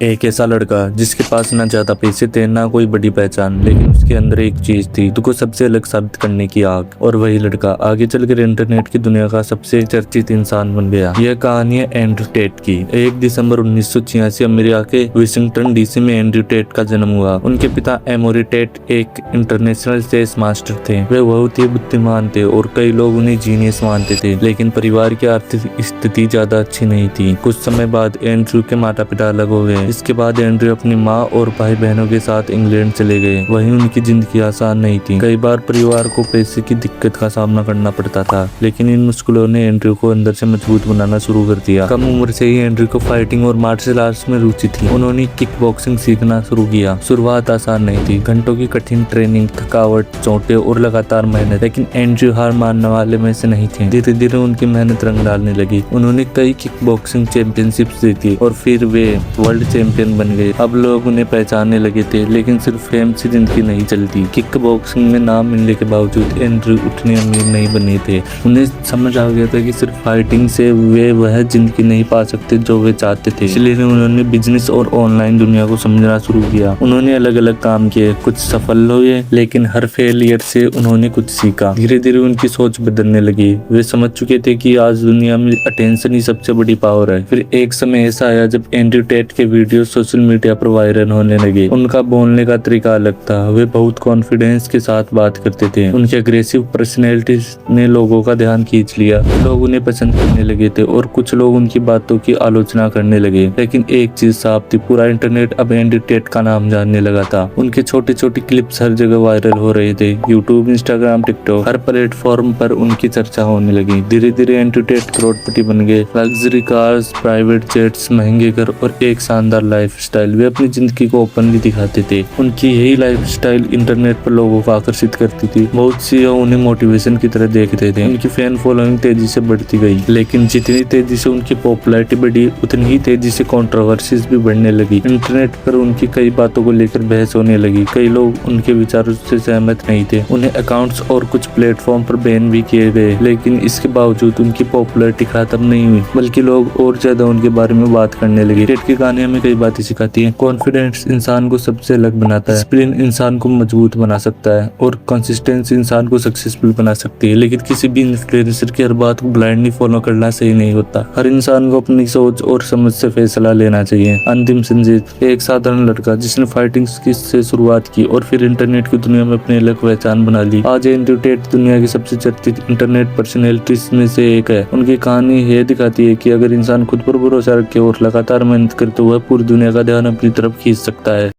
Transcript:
एक ऐसा लड़का जिसके पास ना ज्यादा पैसे थे ना कोई बड़ी पहचान, लेकिन उसके अंदर एक चीज थी तो को सबसे अलग साबित करने की आग। और वही लड़का आगे चलकर इंटरनेट की दुनिया का सबसे चर्चित इंसान बन गया। यह कहानी है एंड्रयू टेट की। 1 दिसंबर 1986 अमेरिका के वाशिंगटन डीसी में एंड्रयू टेट का जन्म हुआ। उनके पिता एमोरी टेट एक इंटरनेशनल चेस मास्टर थे। वे बहुत ही बुद्धिमान थे और कई लोग उन्हें जीनियस मानते थे, लेकिन परिवार की आर्थिक स्थिति ज्यादा अच्छी नहीं थी। कुछ समय बाद एंड्रयू के माता पिता अलग हो गए। इसके बाद एंड्रयू अपनी माँ और भाई बहनों के साथ इंग्लैंड चले गए। वहीं उनकी जिंदगी आसान नहीं थी। कई बार परिवार को पैसे की दिक्कत का सामना करना पड़ता था, लेकिन इन मुश्किलों ने एंड्रयू को अंदर से मजबूत बनाना शुरू कर दिया। कम उम्र से ही एंड्रयू को फाइटिंग और मार्शल आर्ट्स में रुचि थी। उन्होंने किक बॉक्सिंग सीखना शुरू किया। शुरुआत आसान नहीं थी, घंटों की कठिन ट्रेनिंग, थकावट, चोटें और लगातार मेहनत, लेकिन एंड्रयू हार मानने वाले में से नहीं थे। धीरे धीरे उनकी मेहनत रंग डालने लगी। उन्होंने कई किक बॉक्सिंग चैंपियनशिप जीती और फिर वे वर्ल्ड चैंपियन बन गए। अब लोग उन्हें पहचानने लगे थे, लेकिन सिर्फ फेम से जिंदगी नहीं चलती। किक बॉक्सिंग में नाम मिलने के बावजूद एंड्रयू उतने अमीर नहीं बने थे। उन्हें समझ आ गया था कि सिर्फ फाइटिंग से वे वह जिंदगी नहीं पा सकते जो वे चाहते थे। इसलिए उन्होंने बिजनेस और ऑनलाइन दुनिया को समझना शुरू किया। उन्होंने अलग अलग काम किए, कुछ सफल हुए, लेकिन हर फेलियर से उन्होंने कुछ सीखा। धीरे धीरे उनकी सोच बदलने लगी। वे समझ चुके थे कि आज दुनिया में अटेंशन ही सबसे बड़ी पावर है। फिर एक समय ऐसा आया जब एंड्रयू टेट के वीडियो सोशल मीडिया पर वायरल होने लगे। उनका बोलने का तरीका अलग था। वे बहुत कॉन्फिडेंस के साथ बात करते थे। उनकी अग्रेसिव पर्सनैलिटी ने लोगों का ध्यान खींच लिया। लोग उन्हें पसंद करने लगे थे और कुछ लोग उनकी बातों की आलोचना करने लगे। लेकिन एक चीज साफ थी, पूरा इंटरनेट अब एंड्रयू टेट का नाम जानने लगा था। उनके छोटे छोटे क्लिप्स हर जगह वायरल हो रहे थे। यूट्यूब, इंस्टाग्राम, टिकटॉक, हर प्लेटफॉर्म पर उनकी चर्चा होने लगी। धीरे धीरे एंड्रयू टेट करोड़पति बन गए। लग्जरी कार्स, प्राइवेट जेट्स, महंगे घर और एक शानदार लाइफस्टाइल। वे अपनी जिंदगी को ओपनली दिखाते थे। उनकी यही लाइफस्टाइल इंटरनेट पर लोगों को आकर्षित करती थी। बहुत सी उन्हें मोटिवेशन की तरह देखते थे। उनकी फैन फॉलोइंग तेजी से बढ़ती गई, लेकिन जितनी तेजी से उनकी पॉपुलैरिटी बढ़ी, उतनी ही तेजी से कंट्रोवर्सीज भी बढ़ने लगी। इंटरनेट पर उनकी कई बातों को लेकर बहस होने लगी। कई लोग उनके विचारों से सहमत नहीं थे। उन्हें अकाउंट्स और कुछ प्लेटफॉर्म पर बैन भी किए गए, लेकिन इसके बावजूद उनकी पॉपुलैरिटी खत्म नहीं हुई, बल्कि लोग और ज्यादा उनके बारे में बात करने लगे। टेट की कहानी हमें कई बातें सिखाती है। कॉन्फिडेंस इंसान को सबसे अलग बनाता है, डिसिप्लिन इंसान को मजबूत बना सकता है और कंसिस्टेंसी इंसान को सक्सेसफुल बना सकती है। लेकिन किसी भी इन्फ्लुएंसर की हर बात को ब्लाइंडली फॉलो करना सही नहीं होता। हर इंसान को अपनी सोच और समझ से फैसला लेना चाहिए। अंतिम संदेश, एक साधारण लड़का जिसने फाइटिंग से शुरुआत की और फिर इंटरनेट की दुनिया में अपनी अलग पहचान बना ली। आज एंड्रयू टेट दुनिया की सबसे चर्चित इंटरनेट पर्सनैलिटीज में से एक है। उनकी कहानी यह दिखाती है कि अगर इंसान खुद पर भरोसा रखे और लगातार मेहनत करे तो वह पूरी दुनिया का ध्यान अपनी तरफ खींच सकता है।